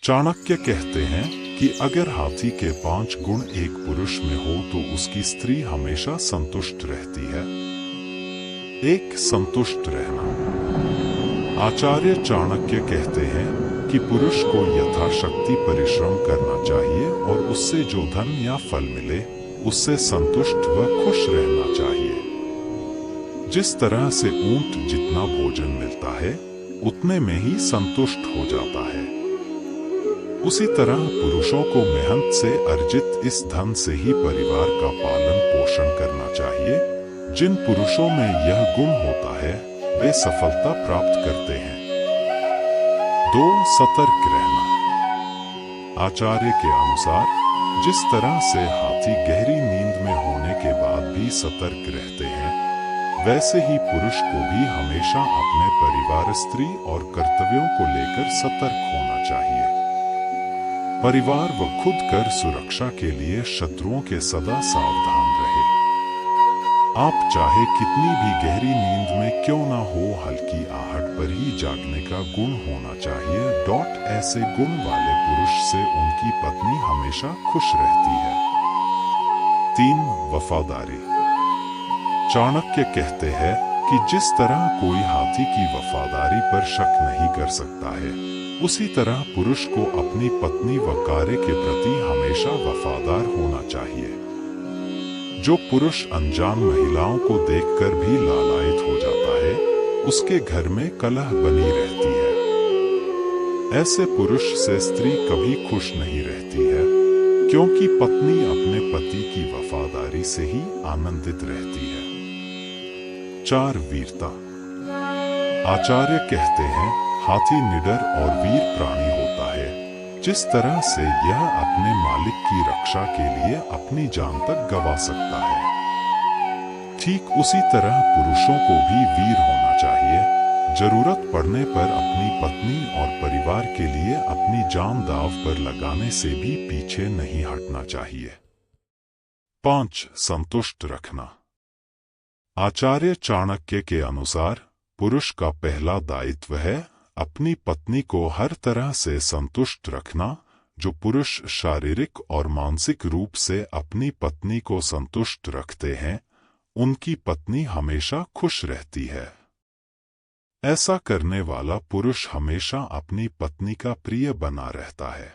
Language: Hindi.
चाणक्य कहते हैं कि अगर हाथी के 5 गुण एक पुरुष में हो तो उसकी स्त्री हमेशा संतुष्ट रहती है। 1. संतुष्ट रहना। आचार्य चाणक्य कहते हैं कि पुरुष को यथाशक्ति परिश्रम करना चाहिए और उससे जो धन या फल मिले उससे संतुष्ट व खुश रहना चाहिए। जिस तरह से ऊंट जितना भोजन मिलता है उतने में ही संतुष्ट हो जाता है, उसी तरह पुरुषों को मेहनत से अर्जित इस धन से ही परिवार का पालन पोषण करना चाहिए। जिन पुरुषों में यह गुण होता है वे सफलता प्राप्त करते हैं। 2. सतर्क रहना। आचार्य के अनुसार जिस तरह से हाथी गहरी नींद में होने के बाद भी सतर्क रहते हैं, वैसे ही पुरुष को भी हमेशा अपने परिवार, स्त्री और कर्तव्यों को लेकर सतर्क होना चाहिए। परिवार व खुद कर सुरक्षा के लिए शत्रुओं के सदा सावधान रहे। आप चाहे कितनी भी गहरी नींद में क्यों ना हो, हल्की आहट पर ही जागने का गुण होना चाहिए। ऐसे गुण वाले पुरुष से उनकी पत्नी हमेशा खुश रहती है। 3. वफादारी। चाणक्य कहते हैं कि जिस तरह कोई हाथी की वफादारी पर शक नहीं कर सकता है, उसी तरह पुरुष को अपनी पत्नी व कार्य के प्रति हमेशा वफादार होना चाहिए। जो पुरुष अनजान महिलाओं को देखकर भी लालायित हो जाता है, उसके घर में कलह बनी रहती है। ऐसे पुरुष से स्त्री कभी खुश नहीं रहती है, क्योंकि पत्नी अपने पति की वफादारी से ही आनंदित रहती है। 4. वीरता। आचार्य कहते हैं हाथी निडर और वीर प्राणी होता है। जिस तरह से यह अपने मालिक की रक्षा के लिए अपनी जान तक गंवा सकता है, ठीक उसी तरह पुरुषों को भी वीर होना चाहिए। जरूरत पड़ने पर अपनी पत्नी और परिवार के लिए अपनी जान दांव पर लगाने से भी पीछे नहीं हटना चाहिए। 5. संतुष्ट रखना। आचार्य चाणक्य के अनुसार पुरुष का पहला दायित्व है अपनी पत्नी को हर तरह से संतुष्ट रखना। जो पुरुष शारीरिक और मानसिक रूप से अपनी पत्नी को संतुष्ट रखते हैं, उनकी पत्नी हमेशा खुश रहती है। ऐसा करने वाला पुरुष हमेशा अपनी पत्नी का प्रिय बना रहता है।